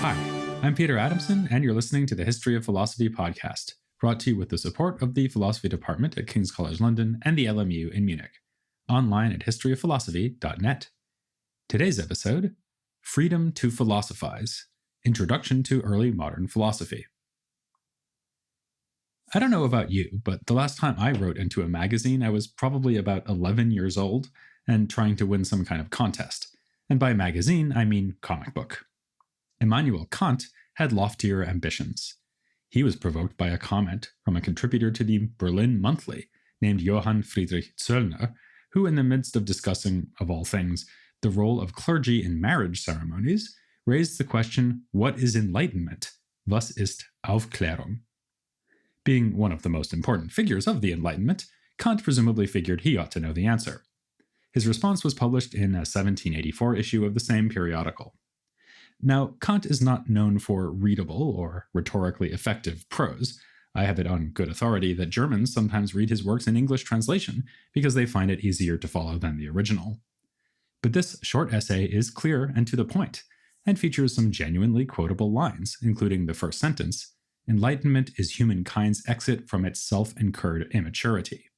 Hi, I'm Peter Adamson, and you're listening to the History of Philosophy podcast, brought to you with the support of the Philosophy Department at King's College London and the LMU in Munich, online at historyofphilosophy.net. Today's episode, Freedom to Philosophize, Introduction to Early Modern Philosophy. I don't know about you, but the last time I wrote into a magazine, I was probably about 11 years old and trying to win some kind of contest. And by magazine, I mean comic book. Immanuel Kant had loftier ambitions. He was provoked by a comment from a contributor to the Berlin Monthly named Johann Friedrich Zöllner, who, in the midst of discussing, of all things, the role of clergy in marriage ceremonies, raised the question, what is enlightenment? Was ist Aufklärung? Being one of the most important figures of the Enlightenment, Kant presumably figured he ought to know the answer. His response was published in a 1784 issue of the same periodical. Now, Kant is not known for readable or rhetorically effective prose. I have it on good authority that Germans sometimes read his works in English translation because they find it easier to follow than the original. But this short essay is clear and to the point, and features some genuinely quotable lines, including the first sentence, "Enlightenment is humankind's exit from its self-incurred immaturity."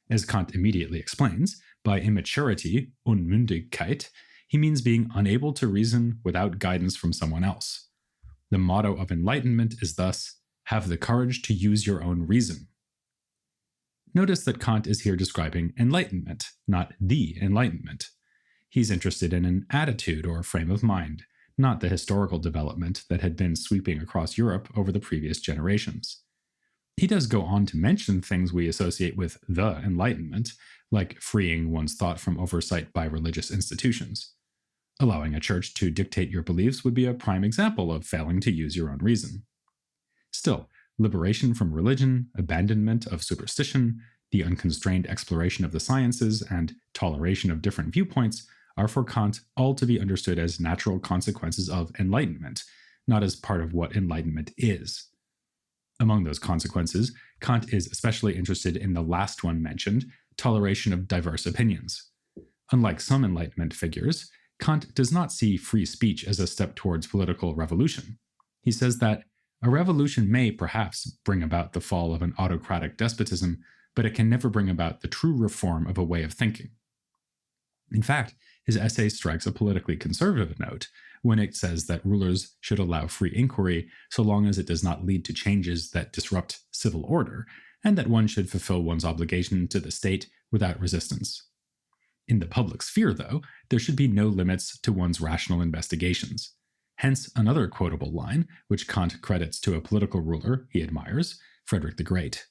As Kant immediately explains, by immaturity, Unmündigkeit, he means being unable to reason without guidance from someone else. The motto of enlightenment is thus, have the courage to use your own reason. Notice that Kant is here describing enlightenment, not the Enlightenment. He's interested in an attitude or frame of mind, not the historical development that had been sweeping across Europe over the previous generations. He does go on to mention things we associate with the Enlightenment, like freeing one's thought from oversight by religious institutions. Allowing a church to dictate your beliefs would be a prime example of failing to use your own reason. Still, liberation from religion, abandonment of superstition, the unconstrained exploration of the sciences, and toleration of different viewpoints are for Kant all to be understood as natural consequences of enlightenment, not as part of what enlightenment is. Among those consequences, Kant is especially interested in the last one mentioned, toleration of diverse opinions. Unlike some Enlightenment figures, Kant does not see free speech as a step towards political revolution. He says that a revolution may perhaps bring about the fall of an autocratic despotism, but it can never bring about the true reform of a way of thinking. In fact, his essay strikes a politically conservative note when it says that rulers should allow free inquiry so long as it does not lead to changes that disrupt civil order, and that one should fulfill one's obligation to the state without resistance. In the public sphere, though, there should be no limits to one's rational investigations. Hence another quotable line, which Kant credits to a political ruler he admires, Frederick the Great.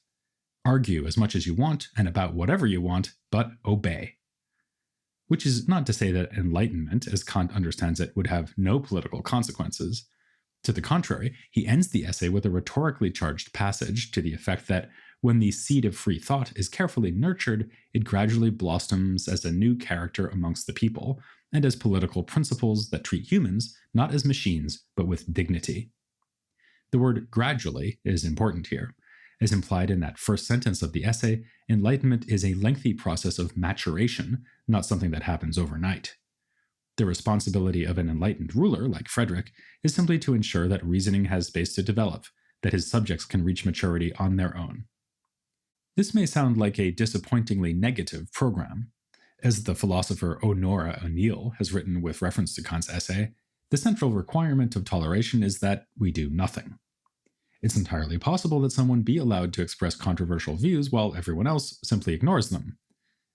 Argue as much as you want and about whatever you want, but obey. Which is not to say that enlightenment, as Kant understands it, would have no political consequences. To the contrary, he ends the essay with a rhetorically charged passage to the effect that when the seed of free thought is carefully nurtured, it gradually blossoms as a new character amongst the people, and as political principles that treat humans not as machines, but with dignity. The word gradually is important here. As implied in that first sentence of the essay, enlightenment is a lengthy process of maturation, not something that happens overnight. The responsibility of an enlightened ruler, like Frederick, is simply to ensure that reasoning has space to develop, that his subjects can reach maturity on their own. This may sound like a disappointingly negative program. As the philosopher Honora O'Neill has written with reference to Kant's essay, the central requirement of toleration is that we do nothing. It's entirely possible that someone be allowed to express controversial views while everyone else simply ignores them.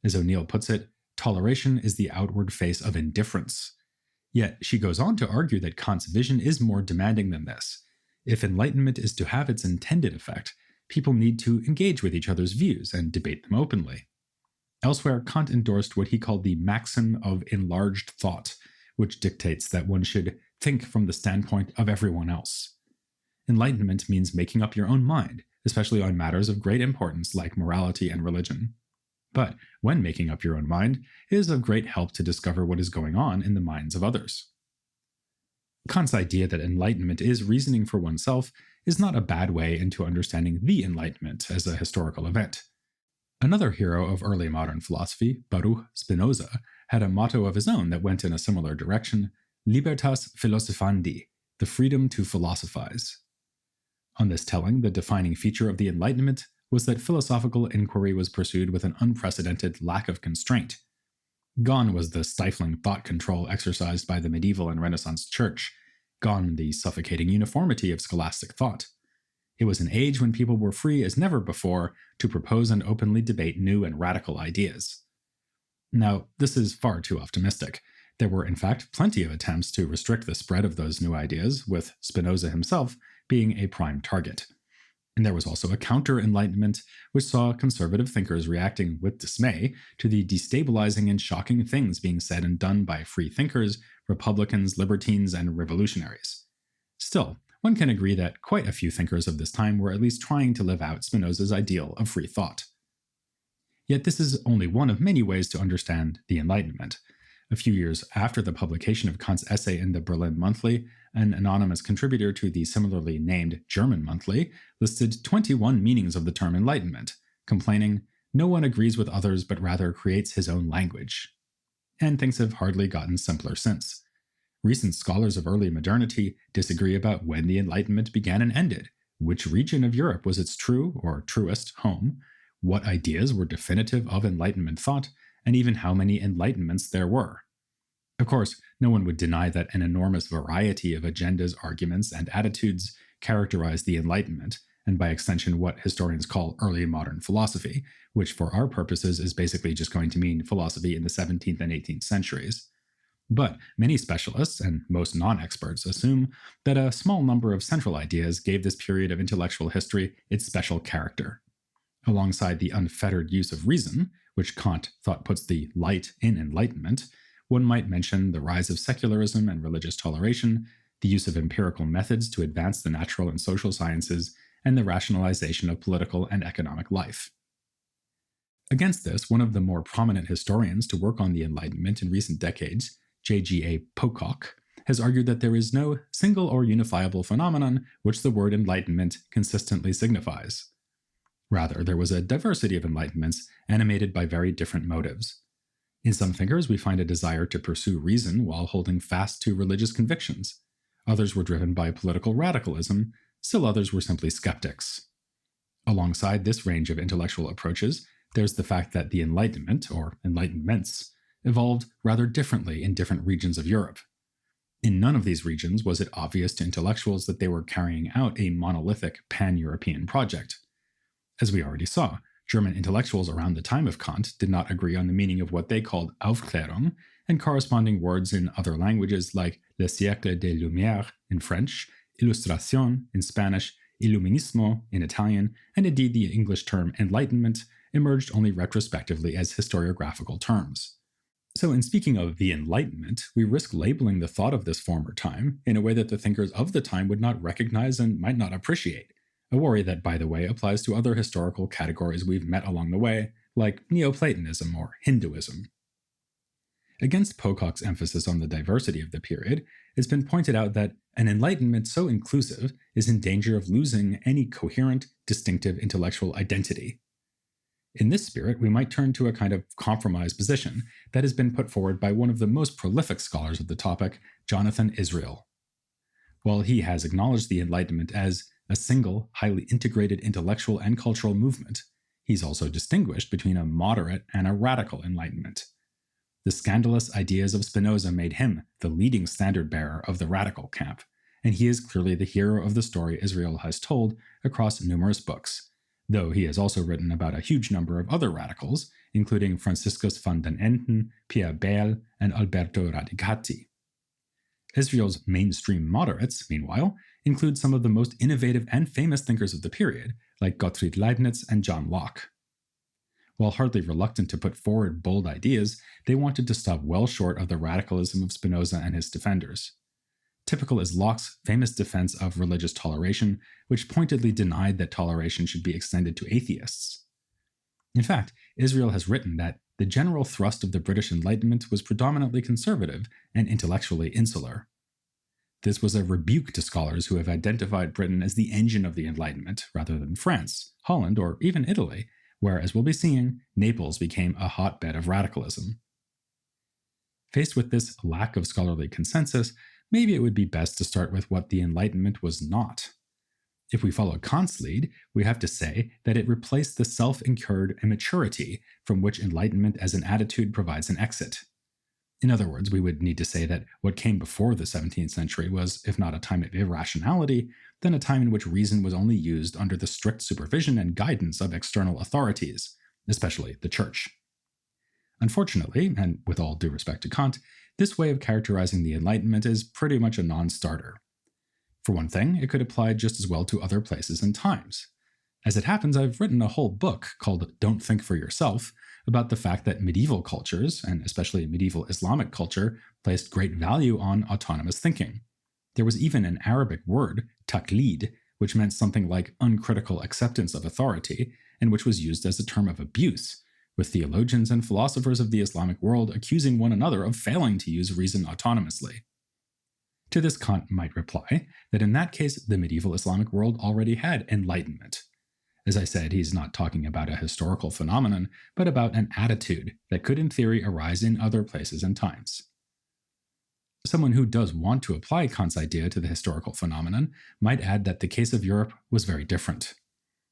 As O'Neill puts it, toleration is the outward face of indifference. Yet she goes on to argue that Kant's vision is more demanding than this. If enlightenment is to have its intended effect, people need to engage with each other's views and debate them openly. Elsewhere, Kant endorsed what he called the maxim of enlarged thought, which dictates that one should think from the standpoint of everyone else. Enlightenment means making up your own mind, especially on matters of great importance like morality and religion. But when making up your own mind, it is of great help to discover what is going on in the minds of others. Kant's idea that enlightenment is reasoning for oneself is not a bad way into understanding the Enlightenment as a historical event. Another hero of early modern philosophy, Baruch Spinoza, had a motto of his own that went in a similar direction, Libertas philosophandi, the freedom to philosophize. On this telling, the defining feature of the Enlightenment was that philosophical inquiry was pursued with an unprecedented lack of constraint. Gone was the stifling thought control exercised by the medieval and Renaissance church, gone the suffocating uniformity of scholastic thought. It was an age when people were free as never before to propose and openly debate new and radical ideas. Now, this is far too optimistic. There were, in fact, plenty of attempts to restrict the spread of those new ideas, with Spinoza himself being a prime target. And there was also a counter-Enlightenment, which saw conservative thinkers reacting with dismay to the destabilizing and shocking things being said and done by free thinkers, Republicans, libertines, and revolutionaries. Still, one can agree that quite a few thinkers of this time were at least trying to live out Spinoza's ideal of free thought. Yet this is only one of many ways to understand the Enlightenment. A few years after the publication of Kant's essay in the Berlin Monthly, an anonymous contributor to the similarly named German Monthly listed 21 meanings of the term Enlightenment, complaining, "No one agrees with others but rather creates his own language." And things have hardly gotten simpler since. Recent scholars of early modernity disagree about when the Enlightenment began and ended, which region of Europe was its true or truest home, what ideas were definitive of Enlightenment thought, and even how many Enlightenments there were. Of course, no one would deny that an enormous variety of agendas, arguments, and attitudes characterized the Enlightenment, and by extension what historians call early modern philosophy, which for our purposes is basically just going to mean philosophy in the 17th and 18th centuries. But many specialists, and most non-experts, assume that a small number of central ideas gave this period of intellectual history its special character. Alongside the unfettered use of reason, which Kant thought puts the light in Enlightenment, one might mention the rise of secularism and religious toleration, the use of empirical methods to advance the natural and social sciences, and the rationalization of political and economic life. Against this, one of the more prominent historians to work on the Enlightenment in recent decades, J.G.A. Pocock, has argued that there is no single or unifiable phenomenon which the word Enlightenment consistently signifies. Rather, there was a diversity of enlightenments animated by very different motives. In some thinkers, we find a desire to pursue reason while holding fast to religious convictions. Others were driven by political radicalism, still others were simply skeptics. Alongside this range of intellectual approaches, there's the fact that the Enlightenment, or Enlightenments, evolved rather differently in different regions of Europe. In none of these regions was it obvious to intellectuals that they were carrying out a monolithic pan-European project. As we already saw, German intellectuals around the time of Kant did not agree on the meaning of what they called Aufklärung, and corresponding words in other languages like le siècle des Lumières in French, Illustration in Spanish, Illuminismo in Italian, and indeed the English term Enlightenment emerged only retrospectively as historiographical terms. So in speaking of the Enlightenment, we risk labeling the thought of this former time in a way that the thinkers of the time would not recognize and might not appreciate. A worry that, by the way, applies to other historical categories we've met along the way, like Neoplatonism or Hinduism. Against Pocock's emphasis on the diversity of the period, it's been pointed out that an Enlightenment so inclusive is in danger of losing any coherent, distinctive intellectual identity. In this spirit, we might turn to a kind of compromise position that has been put forward by one of the most prolific scholars of the topic, Jonathan Israel. While he has acknowledged the Enlightenment as a single, highly integrated intellectual and cultural movement, he's also distinguished between a moderate and a radical Enlightenment. The scandalous ideas of Spinoza made him the leading standard-bearer of the radical camp, and he is clearly the hero of the story Israel has told across numerous books, though he has also written about a huge number of other radicals, including Franciscus van den Enden, Pierre Bayle, and Alberto Radicati. Israel's mainstream moderates, meanwhile, include some of the most innovative and famous thinkers of the period, like Gottfried Leibniz and John Locke. While hardly reluctant to put forward bold ideas, they wanted to stop well short of the radicalism of Spinoza and his defenders. Typical is Locke's famous defense of religious toleration, which pointedly denied that toleration should be extended to atheists. In fact, Israel has written that the general thrust of the British Enlightenment was predominantly conservative and intellectually insular. This was a rebuke to scholars who have identified Britain as the engine of the Enlightenment, rather than France, Holland, or even Italy, where, as we'll be seeing, Naples became a hotbed of radicalism. Faced with this lack of scholarly consensus, maybe it would be best to start with what the Enlightenment was not. If we follow Kant's lead, we have to say that it replaced the self-incurred immaturity from which Enlightenment as an attitude provides an exit. In other words, we would need to say that what came before the 17th century was, if not a time of irrationality, then a time in which reason was only used under the strict supervision and guidance of external authorities, especially the Church. Unfortunately, and with all due respect to Kant, this way of characterizing the Enlightenment is pretty much a non-starter. For one thing, it could apply just as well to other places and times. As it happens, I've written a whole book called Don't Think for Yourself about the fact that medieval cultures, and especially medieval Islamic culture, placed great value on autonomous thinking. There was even an Arabic word, taqlid, which meant something like uncritical acceptance of authority, and which was used as a term of abuse, with theologians and philosophers of the Islamic world accusing one another of failing to use reason autonomously. To this, Kant might reply that in that case, the medieval Islamic world already had enlightenment. As I said, he's not talking about a historical phenomenon, but about an attitude that could in theory arise in other places and times. Someone who does want to apply Kant's idea to the historical phenomenon might add that the case of Europe was very different.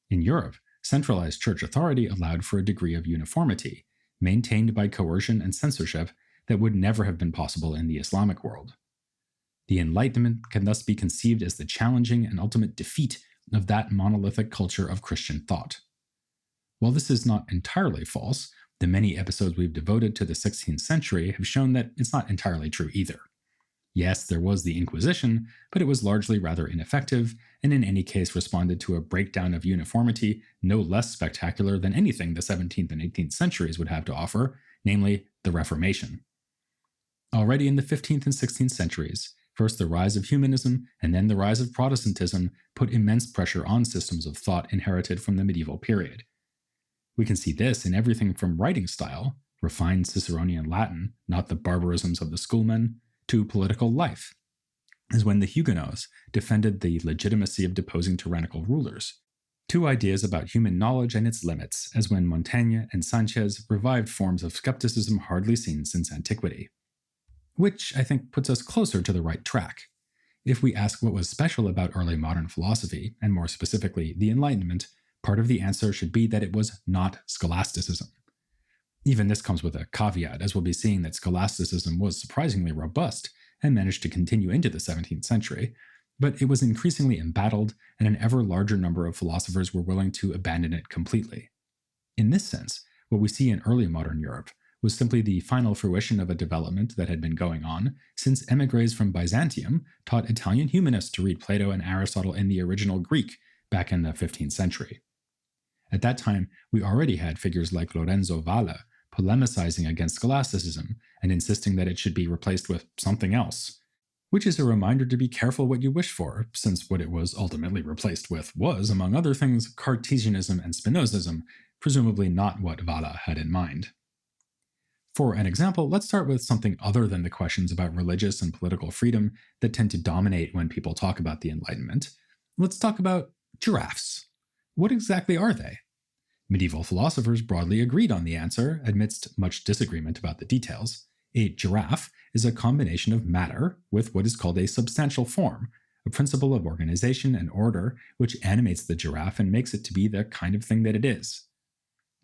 In Europe, centralized church authority allowed for a degree of uniformity, maintained by coercion and censorship, that would never have been possible in the Islamic world. The Enlightenment can thus be conceived as the challenging and ultimate defeat of that monolithic culture of Christian thought. While this is not entirely false, the many episodes we've devoted to the 16th century have shown that it's not entirely true either. Yes, there was the Inquisition, but it was largely rather ineffective, and in any case responded to a breakdown of uniformity no less spectacular than anything the 17th and 18th centuries would have to offer, namely the Reformation. Already in the 15th and 16th centuries, first the rise of humanism and then the rise of Protestantism put immense pressure on systems of thought inherited from the medieval period. We can see this in everything from writing style, refined Ciceronian Latin, not the barbarisms of the schoolmen, to political life, as when the Huguenots defended the legitimacy of deposing tyrannical rulers, to ideas about human knowledge and its limits, as when Montaigne and Sanchez revived forms of skepticism hardly seen since antiquity. Which, I think, puts us closer to the right track. If we ask what was special about early modern philosophy, and more specifically the Enlightenment, part of the answer should be that it was not scholasticism. Even this comes with a caveat, as we'll be seeing that scholasticism was surprisingly robust and managed to continue into the 17th century, but it was increasingly embattled, and an ever larger number of philosophers were willing to abandon it completely. In this sense, what we see in early modern Europe was simply the final fruition of a development that had been going on since émigrés from Byzantium taught Italian humanists to read Plato and Aristotle in the original Greek back in the 15th century. At that time, we already had figures like Lorenzo Valla polemicizing against scholasticism and insisting that it should be replaced with something else, which is a reminder to be careful what you wish for, since what it was ultimately replaced with was, among other things, Cartesianism and Spinozism, presumably not what Valla had in mind. For an example, let's start with something other than the questions about religious and political freedom that tend to dominate when people talk about the Enlightenment. Let's talk about giraffes. What exactly are they? Medieval philosophers broadly agreed on the answer, amidst much disagreement about the details. A giraffe is a combination of matter with what is called a substantial form, a principle of organization and order which animates the giraffe and makes it to be the kind of thing that it is.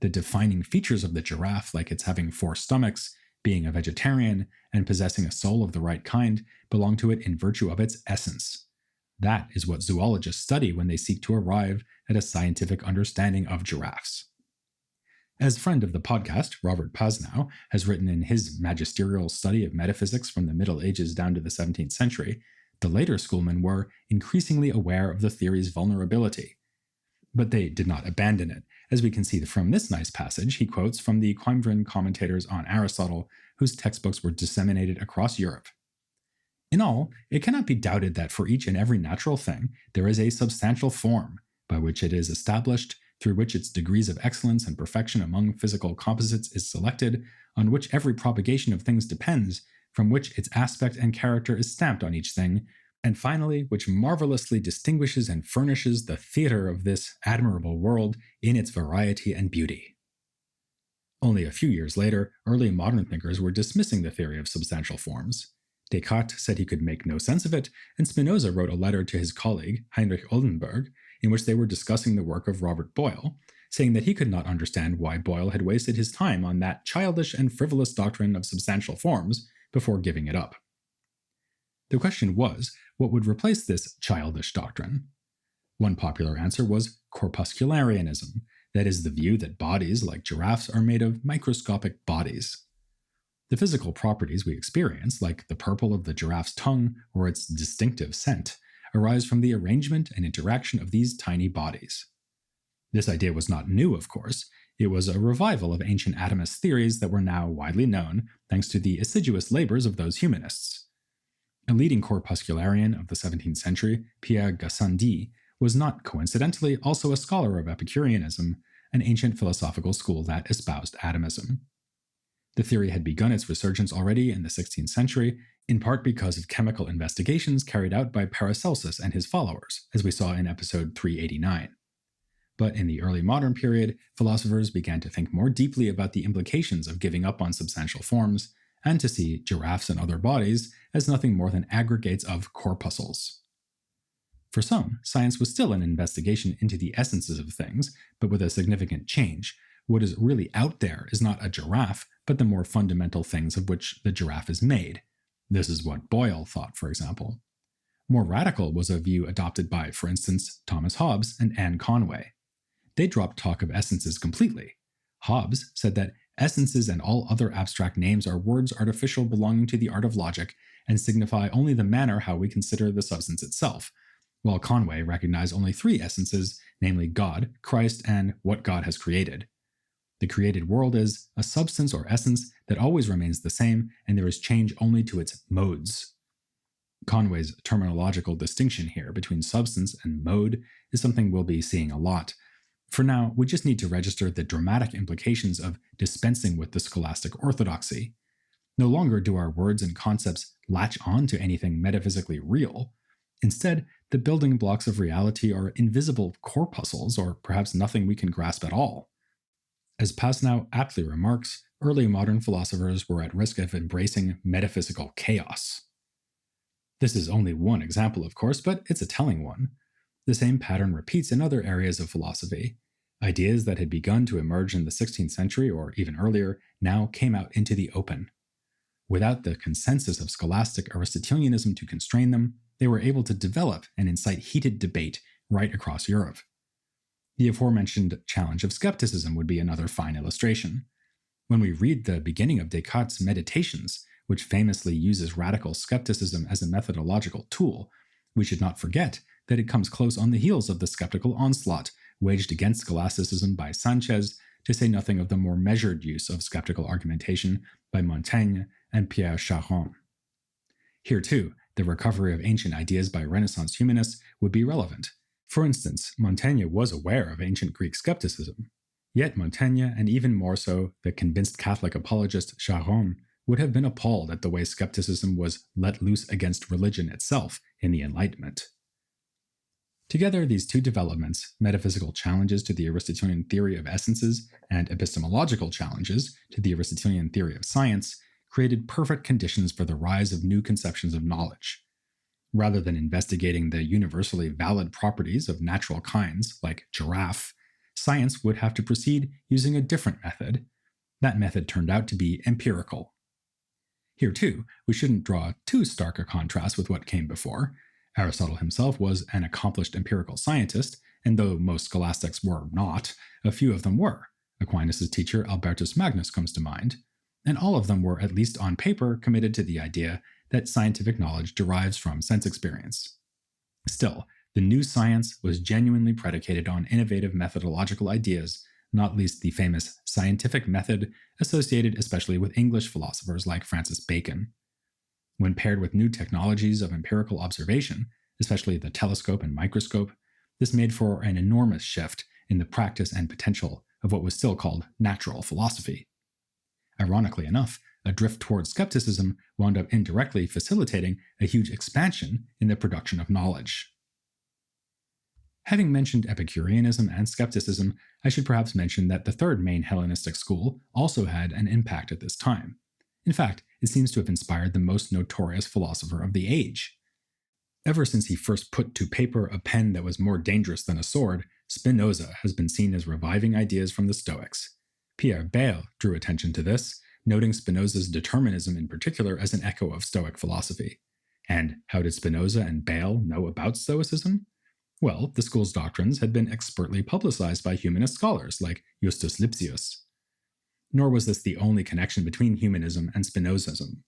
The defining features of the giraffe, like its having 4 stomachs, being a vegetarian, and possessing a soul of the right kind, belong to it in virtue of its essence. That is what zoologists study when they seek to arrive at a scientific understanding of giraffes. As friend of the podcast, Robert Pasnow has written in his magisterial study of metaphysics from the Middle Ages down to the 17th century, the later schoolmen were increasingly aware of the theory's vulnerability. But they did not abandon it, as we can see from this nice passage he quotes from the Coimbran commentators on Aristotle, whose textbooks were disseminated across Europe. In all, it cannot be doubted that for each and every natural thing there is a substantial form, by which it is established, through which its degrees of excellence and perfection among physical composites is selected, on which every propagation of things depends, from which its aspect and character is stamped on each thing, and finally, which marvelously distinguishes and furnishes the theater of this admirable world in its variety and beauty. Only a few years later, early modern thinkers were dismissing the theory of substantial forms. Descartes said he could make no sense of it, and Spinoza wrote a letter to his colleague, Heinrich Oldenburg, in which they were discussing the work of Robert Boyle, saying that he could not understand why Boyle had wasted his time on that childish and frivolous doctrine of substantial forms before giving it up. The question was, what would replace this childish doctrine? One popular answer was corpuscularianism, that is, the view that bodies, like giraffes, are made of microscopic bodies. The physical properties we experience, like the purple of the giraffe's tongue or its distinctive scent, arise from the arrangement and interaction of these tiny bodies. This idea was not new, of course. It was a revival of ancient atomist theories that were now widely known thanks to the assiduous labors of those humanists. A leading corpuscularian of the 17th century, Pierre Gassendi, was not coincidentally also a scholar of Epicureanism, an ancient philosophical school that espoused atomism. The theory had begun its resurgence already in the 16th century, in part because of chemical investigations carried out by Paracelsus and his followers, as we saw in episode 389. But in the early modern period, philosophers began to think more deeply about the implications of giving up on substantial forms, and to see giraffes and other bodies as nothing more than aggregates of corpuscles. For some, science was still an investigation into the essences of things, but with a significant change. What is really out there is not a giraffe, but the more fundamental things of which the giraffe is made. This is what Boyle thought, for example. More radical was a view adopted by, for instance, Thomas Hobbes and Anne Conway. They dropped talk of essences completely. Hobbes said that essences and all other abstract names are words artificial belonging to the art of logic and signify only the manner how we consider the substance itself, while Conway recognized only three essences, namely God, Christ, and what God has created. The created world is a substance or essence that always remains the same, and there is change only to its modes. Conway's terminological distinction here between substance and mode is something we'll be seeing a lot. For now, we just need to register the dramatic implications of dispensing with the scholastic orthodoxy. No longer do our words and concepts latch on to anything metaphysically real. Instead, the building blocks of reality are invisible corpuscles, or perhaps nothing we can grasp at all. As Pasnow aptly remarks, early modern philosophers were at risk of embracing metaphysical chaos. This is only one example, of course, but it's a telling one. The same pattern repeats in other areas of philosophy. Ideas that had begun to emerge in the 16th century or even earlier now came out into the open. Without the consensus of scholastic Aristotelianism to constrain them, they were able to develop and incite heated debate right across Europe. The aforementioned challenge of skepticism would be another fine illustration. When we read the beginning of Descartes' Meditations, which famously uses radical skepticism as a methodological tool, we should not forget that it comes close on the heels of the skeptical onslaught waged against scholasticism by Sanchez, to say nothing of the more measured use of skeptical argumentation by Montaigne and Pierre Charon. Here, too, the recovery of ancient ideas by Renaissance humanists would be relevant. For instance, Montaigne was aware of ancient Greek skepticism. Yet Montaigne, and even more so the convinced Catholic apologist Charon, would have been appalled at the way skepticism was let loose against religion itself in the Enlightenment. Together, these two developments, metaphysical challenges to the Aristotelian theory of essences and epistemological challenges to the Aristotelian theory of science, created perfect conditions for the rise of new conceptions of knowledge. Rather than investigating the universally valid properties of natural kinds, like giraffe, science would have to proceed using a different method. That method turned out to be empirical. Here, too, we shouldn't draw too stark a contrast with what came before. Aristotle himself was an accomplished empirical scientist, and though most scholastics were not, a few of them were. Aquinas' teacher Albertus Magnus comes to mind, and all of them were, at least on paper, committed to the idea that scientific knowledge derives from sense experience. Still, the new science was genuinely predicated on innovative methodological ideas, not least the famous scientific method associated especially with English philosophers like Francis Bacon. When paired with new technologies of empirical observation, especially the telescope and microscope, this made for an enormous shift in the practice and potential of what was still called natural philosophy. Ironically enough, a drift towards skepticism wound up indirectly facilitating a huge expansion in the production of knowledge. Having mentioned Epicureanism and skepticism, I should perhaps mention that the third main Hellenistic school also had an impact at this time. In fact, it seems to have inspired the most notorious philosopher of the age. Ever since he first put to paper a pen that was more dangerous than a sword, Spinoza has been seen as reviving ideas from the Stoics. Pierre Bayle drew attention to this, noting Spinoza's determinism in particular as an echo of Stoic philosophy. And how did Spinoza and Bayle know about Stoicism? Well, the school's doctrines had been expertly publicized by humanist scholars like Justus Lipsius. Nor was this the only connection between humanism and Spinozism.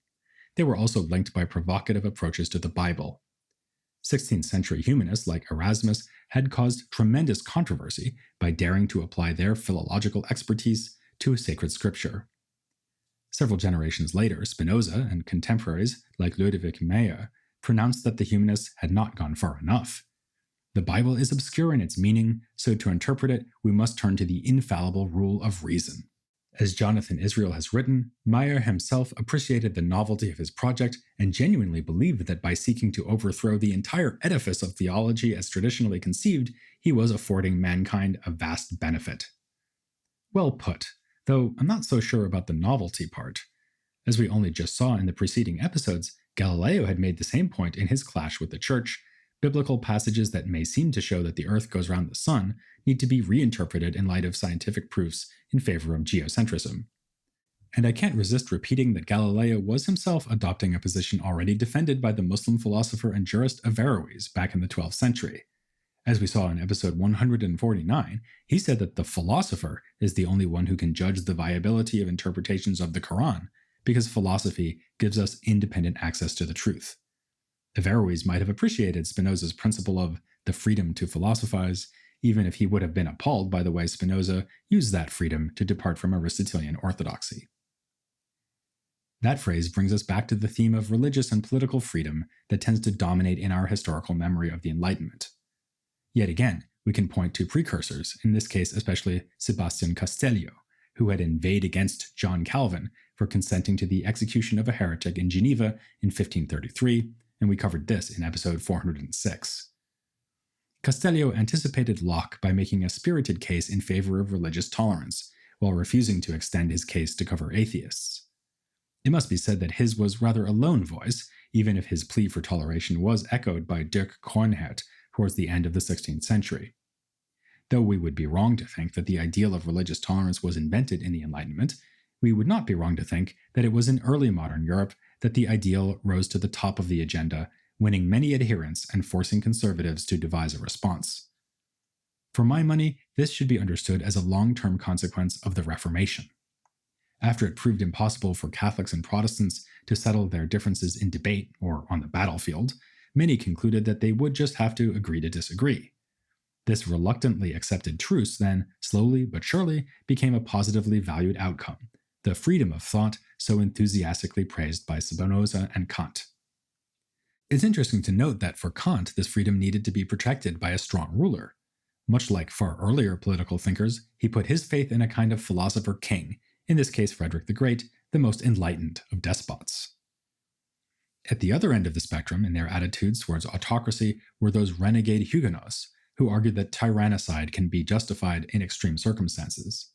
They were also linked by provocative approaches to the Bible. 16th century humanists like Erasmus had caused tremendous controversy by daring to apply their philological expertise to sacred scripture. Several generations later, Spinoza and contemporaries like Ludwig Meyer pronounced that the humanists had not gone far enough. The Bible is obscure in its meaning, so to interpret it, we must turn to the infallible rule of reason. As Jonathan Israel has written, Meyer himself appreciated the novelty of his project and genuinely believed that by seeking to overthrow the entire edifice of theology as traditionally conceived, he was affording mankind a vast benefit. Well put, though I'm not so sure about the novelty part. As we only just saw in the preceding episodes, Galileo had made the same point in his clash with the Church. Biblical passages that may seem to show that the Earth goes round the Sun need to be reinterpreted in light of scientific proofs in favor of geocentrism. And I can't resist repeating that Galileo was himself adopting a position already defended by the Muslim philosopher and jurist Averroes back in the 12th century. As we saw in episode 149, he said that the philosopher is the only one who can judge the viability of interpretations of the Quran, because philosophy gives us independent access to the truth. Averroes might have appreciated Spinoza's principle of the freedom to philosophize, even if he would have been appalled by the way Spinoza used that freedom to depart from Aristotelian orthodoxy. That phrase brings us back to the theme of religious and political freedom that tends to dominate in our historical memory of the Enlightenment. Yet again, we can point to precursors, in this case especially Sebastian Castellio, who had inveighed against John Calvin for consenting to the execution of a heretic in Geneva in 1533, and we covered this in episode 406. Castellio anticipated Locke by making a spirited case in favor of religious tolerance, while refusing to extend his case to cover atheists. It must be said that his was rather a lone voice, even if his plea for toleration was echoed by Dirk Coornhert towards the end of the 16th century. Though we would be wrong to think that the ideal of religious tolerance was invented in the Enlightenment, we would not be wrong to think that it was in early modern Europe that the ideal rose to the top of the agenda, winning many adherents and forcing conservatives to devise a response. For my money, this should be understood as a long-term consequence of the Reformation. After it proved impossible for Catholics and Protestants to settle their differences in debate or on the battlefield, many concluded that they would just have to agree to disagree. This reluctantly accepted truce then, slowly but surely, became a positively valued outcome, the freedom of thought so enthusiastically praised by Spinoza and Kant. It's interesting to note that for Kant, this freedom needed to be protected by a strong ruler. Much like far earlier political thinkers, he put his faith in a kind of philosopher king, in this case Frederick the Great, the most enlightened of despots. At the other end of the spectrum in their attitudes towards autocracy were those renegade Huguenots, who argued that tyrannicide can be justified in extreme circumstances.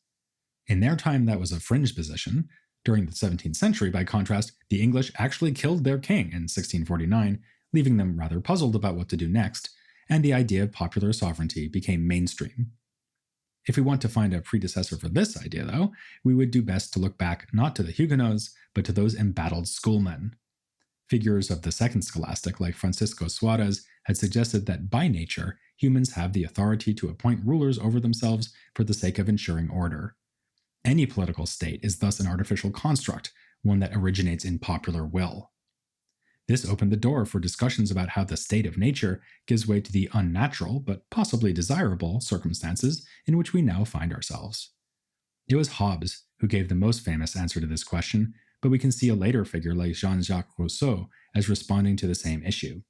In their time, that was a fringe position. During the 17th century, by contrast, the English actually killed their king in 1649, leaving them rather puzzled about what to do next, and the idea of popular sovereignty became mainstream. If we want to find a predecessor for this idea, though, we would do best to look back not to the Huguenots, but to those embattled schoolmen. Figures of the second scholastic, like Francisco Suarez, had suggested that by nature, humans have the authority to appoint rulers over themselves for the sake of ensuring order. Any political state is thus an artificial construct, one that originates in popular will. This opened the door for discussions about how the state of nature gives way to the unnatural, but possibly desirable, circumstances in which we now find ourselves. It was Hobbes who gave the most famous answer to this question, but we can see a later figure like Jean-Jacques Rousseau as responding to the same issue.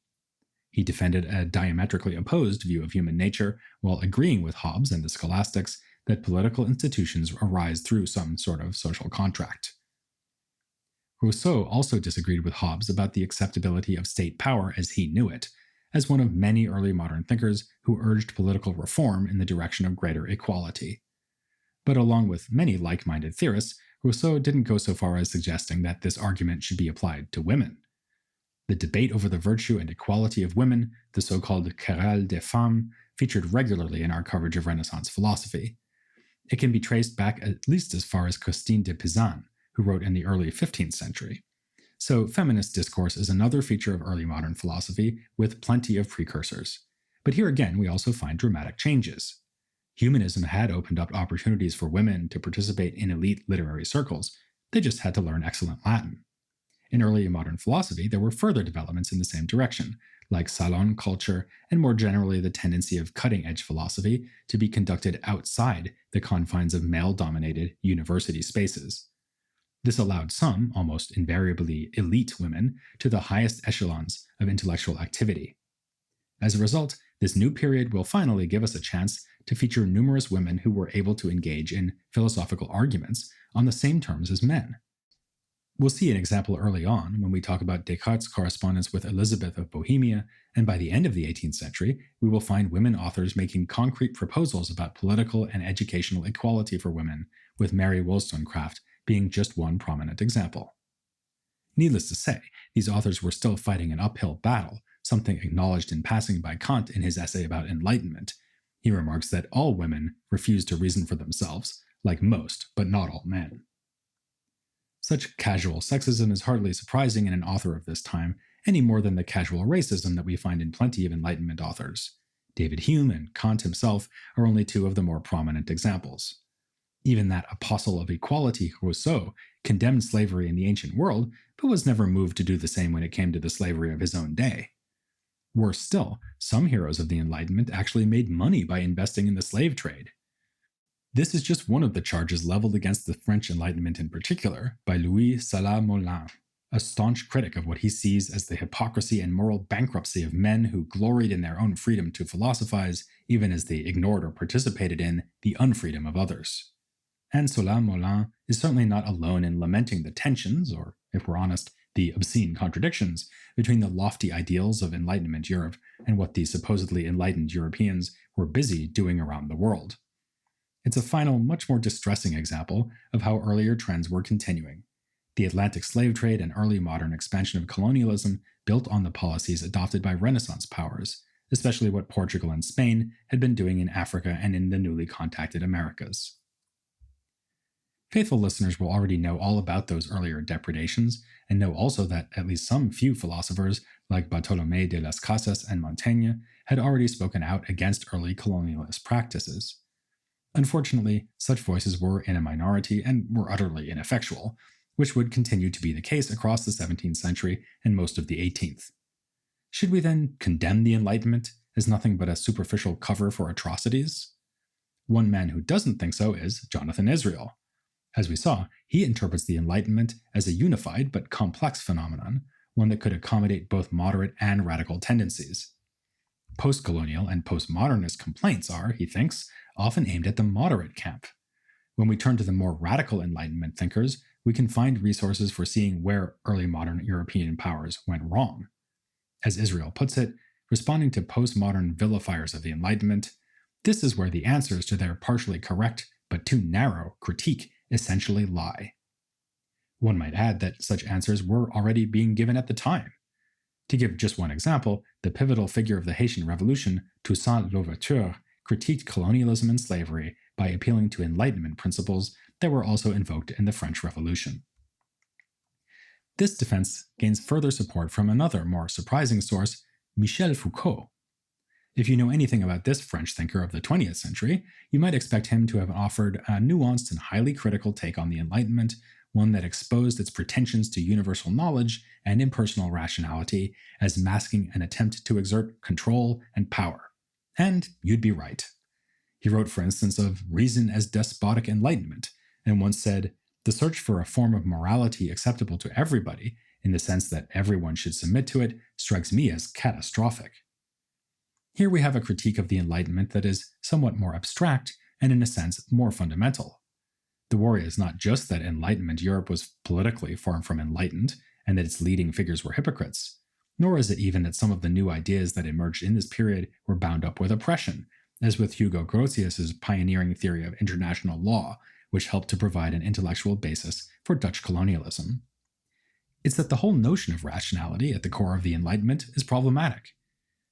He defended a diametrically opposed view of human nature while agreeing with Hobbes and the scholastics that political institutions arise through some sort of social contract. Rousseau also disagreed with Hobbes about the acceptability of state power as he knew it, as one of many early modern thinkers who urged political reform in the direction of greater equality. But along with many like-minded theorists, Rousseau didn't go so far as suggesting that this argument should be applied to women. The debate over the virtue and equality of women, the so-called querelle des femmes, featured regularly in our coverage of Renaissance philosophy. It can be traced back at least as far as Costin de Pizan, who wrote in the early 15th century. So feminist discourse is another feature of early modern philosophy with plenty of precursors. But here again, we also find dramatic changes. Humanism had opened up opportunities for women to participate in elite literary circles. They just had to learn excellent Latin. In early modern philosophy, there were further developments in the same direction, like salon culture and more generally the tendency of cutting-edge philosophy to be conducted outside the confines of male-dominated university spaces. This allowed some, almost invariably elite women, to the highest echelons of intellectual activity. As a result, this new period will finally give us a chance to feature numerous women who were able to engage in philosophical arguments on the same terms as men. We'll see an example early on when we talk about Descartes' correspondence with Elizabeth of Bohemia, and by the end of the 18th century, we will find women authors making concrete proposals about political and educational equality for women, with Mary Wollstonecraft being just one prominent example. Needless to say, these authors were still fighting an uphill battle, something acknowledged in passing by Kant in his essay about Enlightenment. He remarks that all women refuse to reason for themselves, like most, but not all men. Such casual sexism is hardly surprising in an author of this time, any more than the casual racism that we find in plenty of Enlightenment authors. David Hume and Kant himself are only two of the more prominent examples. Even that apostle of equality, Rousseau, condemned slavery in the ancient world, but was never moved to do the same when it came to the slavery of his own day. Worse still, some heroes of the Enlightenment actually made money by investing in the slave trade. This is just one of the charges leveled against the French Enlightenment in particular by Louis Salamolin, a staunch critic of what he sees as the hypocrisy and moral bankruptcy of men who gloried in their own freedom to philosophize, even as they ignored or participated in the unfreedom of others. And Salamolin is certainly not alone in lamenting the tensions, or, if we're honest, the obscene contradictions between the lofty ideals of Enlightenment Europe and what the supposedly enlightened Europeans were busy doing around the world. It's a final, much more distressing example of how earlier trends were continuing. The Atlantic slave trade and early modern expansion of colonialism built on the policies adopted by Renaissance powers, especially what Portugal and Spain had been doing in Africa and in the newly contacted Americas. Faithful listeners will already know all about those earlier depredations, and know also that at least some few philosophers, like Bartolomé de las Casas and Montaigne, had already spoken out against early colonialist practices. Unfortunately, such voices were in a minority and were utterly ineffectual, which would continue to be the case across the 17th century and most of the 18th. Should we then condemn the Enlightenment as nothing but a superficial cover for atrocities? One man who doesn't think so is Jonathan Israel. As we saw, he interprets the Enlightenment as a unified but complex phenomenon, one that could accommodate both moderate and radical tendencies. Post-colonial and postmodernist complaints are, he thinks, often aimed at the moderate camp. When we turn to the more radical Enlightenment thinkers, we can find resources for seeing where early modern European powers went wrong. As Israel puts it, responding to postmodern vilifiers of the Enlightenment, this is where the answers to their partially correct but too narrow critique essentially lie. One might add that such answers were already being given at the time. To give just one example, the pivotal figure of the Haitian Revolution, Toussaint Louverture, critiqued colonialism and slavery by appealing to Enlightenment principles that were also invoked in the French Revolution. This defense gains further support from another, more surprising source, Michel Foucault. If you know anything about this French thinker of the 20th century, you might expect him to have offered a nuanced and highly critical take on the Enlightenment, one that exposed its pretensions to universal knowledge and impersonal rationality as masking an attempt to exert control and power. And you'd be right. He wrote, for instance, of reason as despotic enlightenment, and once said, "The search for a form of morality acceptable to everybody, in the sense that everyone should submit to it, strikes me as catastrophic." Here we have a critique of the Enlightenment that is somewhat more abstract and, in a sense, more fundamental. The worry is not just that Enlightenment Europe was politically far from enlightened and that its leading figures were hypocrites, nor is it even that some of the new ideas that emerged in this period were bound up with oppression, as with Hugo Grotius's pioneering theory of international law, which helped to provide an intellectual basis for Dutch colonialism. It's that the whole notion of rationality at the core of the Enlightenment is problematic.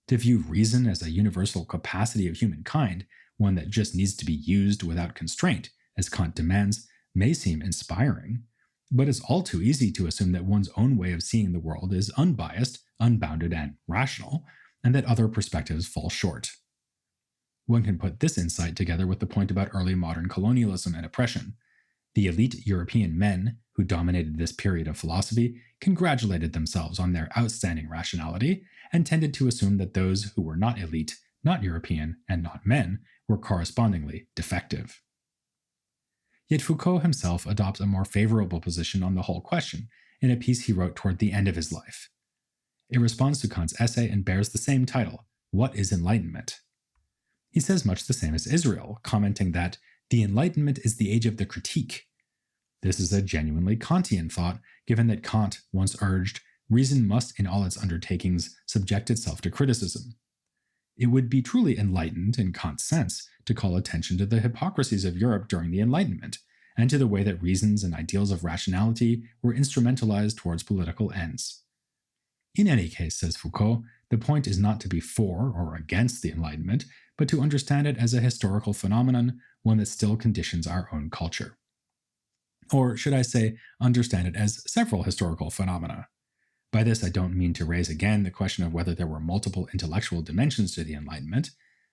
To view reason as a universal capacity of humankind, one that just needs to be used without constraint, as Kant demands, may seem inspiring, but it's all too easy to assume that one's own way of seeing the world is unbiased, unbounded, and rational, and that other perspectives fall short. One can put this insight together with the point about early modern colonialism and oppression. The elite European men who dominated this period of philosophy congratulated themselves on their outstanding rationality and tended to assume that those who were not elite, not European, and not men were correspondingly defective. Yet Foucault himself adopts a more favorable position on the whole question in a piece he wrote toward the end of his life. It responds to Kant's essay and bears the same title, What is Enlightenment? He says much the same as Israel, commenting that the Enlightenment is the age of the critique. This is a genuinely Kantian thought, given that Kant once urged, reason must in all its undertakings subject itself to criticism. It would be truly enlightened, in Kant's sense, to call attention to the hypocrisies of Europe during the Enlightenment, and to the way that reasons and ideals of rationality were instrumentalized towards political ends. In any case, says Foucault, the point is not to be for or against the Enlightenment, but to understand it as a historical phenomenon, one that still conditions our own culture. Or should I say, understand it as several historical phenomena. By this, I don't mean to raise again the question of whether there were multiple intellectual dimensions to the Enlightenment.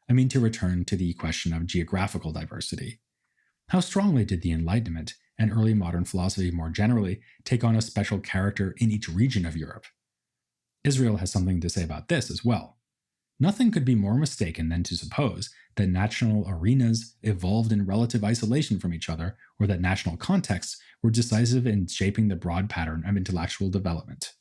I mean to return to the question of geographical diversity. How strongly did the Enlightenment, and early modern philosophy more generally, take on a special character in each region of Europe? Israel has something to say about this as well. Nothing could be more mistaken than to suppose that national arenas evolved in relative isolation from each other, or that national contexts were decisive in shaping the broad pattern of intellectual development.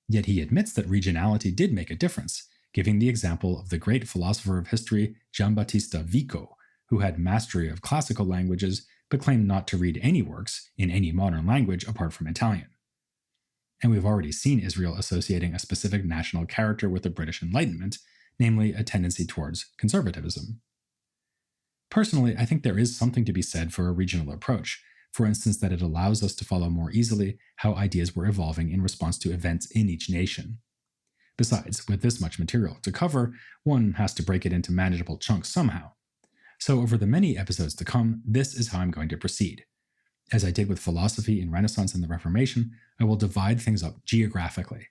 Yet he admits that regionality did make a difference, giving the example of the great philosopher of history Giambattista Vico, who had mastery of classical languages but claimed not to read any works in any modern language apart from Italian. And we've already seen Israel associating a specific national character with the British Enlightenment, namely a tendency towards conservatism. Personally, I think there is something to be said for a regional approach, for instance that it allows us to follow more easily how ideas were evolving in response to events in each nation. Besides, with this much material to cover, one has to break it into manageable chunks somehow. So over the many episodes to come, this is how I'm going to proceed. As I did with philosophy in Renaissance and the Reformation, I will divide things up geographically.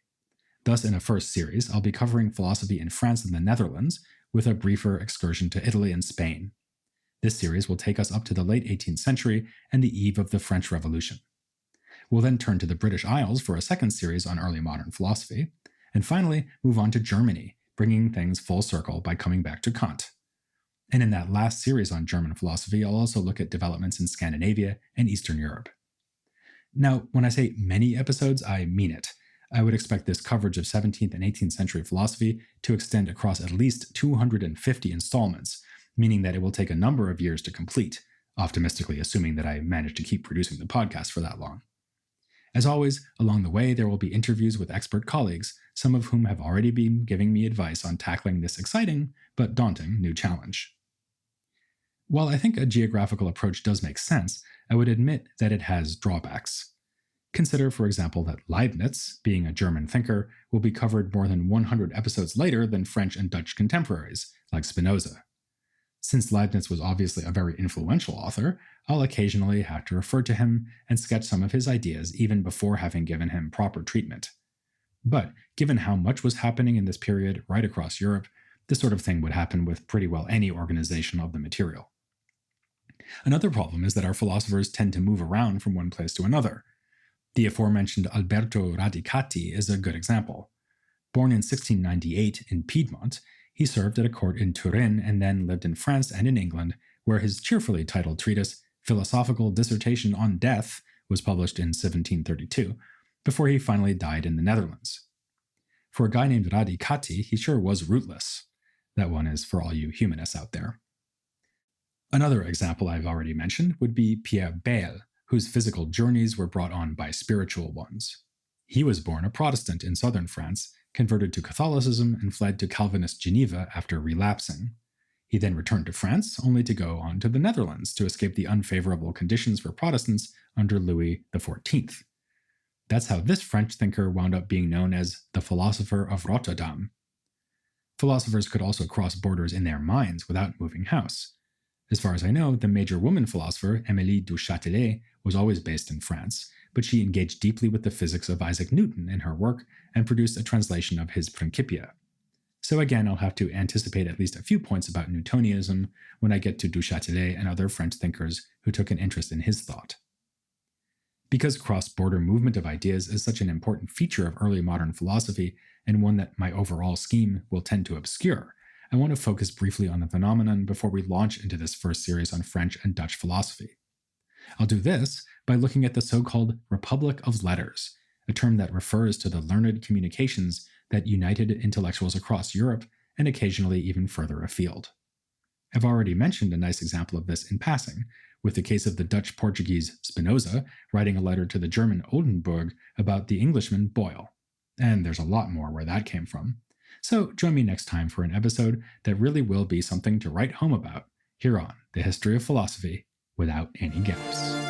Thus, in a first series, I'll be covering philosophy in France and the Netherlands, with a briefer excursion to Italy and Spain. This series will take us up to the late 18th century and the eve of the French Revolution. We'll then turn to the British Isles for a second series on early modern philosophy, and finally move on to Germany, bringing things full circle by coming back to Kant. And in that last series on German philosophy, I'll also look at developments in Scandinavia and Eastern Europe. Now, when I say many episodes, I mean it. I would expect this coverage of 17th and 18th century philosophy to extend across at least 250 installments, meaning that it will take a number of years to complete, optimistically assuming that I manage to keep producing the podcast for that long. As always, along the way, there will be interviews with expert colleagues, some of whom have already been giving me advice on tackling this exciting but daunting new challenge. While I think a geographical approach does make sense, I would admit that it has drawbacks. Consider, for example, that Leibniz, being a German thinker, will be covered more than 100 episodes later than French and Dutch contemporaries, like Spinoza. Since Leibniz was obviously a very influential author, I'll occasionally have to refer to him and sketch some of his ideas even before having given him proper treatment. But given how much was happening in this period right across Europe, this sort of thing would happen with pretty well any organization of the material. Another problem is that our philosophers tend to move around from one place to another. The aforementioned Alberto Radicati is a good example. Born in 1698 in Piedmont, he served at a court in Turin and then lived in France and in England, where his cheerfully titled treatise, Philosophical Dissertation on Death, was published in 1732, before he finally died in the Netherlands. For a guy named Radicati, he sure was rootless. That one is for all you humanists out there. Another example I've already mentioned would be Pierre Bayle, whose physical journeys were brought on by spiritual ones. He was born a Protestant in southern France, converted to Catholicism, and fled to Calvinist Geneva after relapsing. He then returned to France, only to go on to the Netherlands to escape the unfavorable conditions for Protestants under Louis XIV. That's how this French thinker wound up being known as the philosopher of Rotterdam. Philosophers could also cross borders in their minds without moving house. As far as I know, the major woman philosopher, Émilie du Châtelet, was always based in France, but she engaged deeply with the physics of Isaac Newton in her work and produced a translation of his Principia. So again, I'll have to anticipate at least a few points about Newtonianism when I get to du Châtelet and other French thinkers who took an interest in his thought. Because cross-border movement of ideas is such an important feature of early modern philosophy, and one that my overall scheme will tend to obscure, I want to focus briefly on the phenomenon before we launch into this first series on French and Dutch philosophy. I'll do this by looking at the so-called Republic of Letters, a term that refers to the learned communications that united intellectuals across Europe and occasionally even further afield. I've already mentioned a nice example of this in passing, with the case of the Dutch-Portuguese Spinoza writing a letter to the German Oldenburg about the Englishman Boyle. And there's a lot more where that came from. So join me next time for an episode that really will be something to write home about here on The History of Philosophy Without Any Gaps.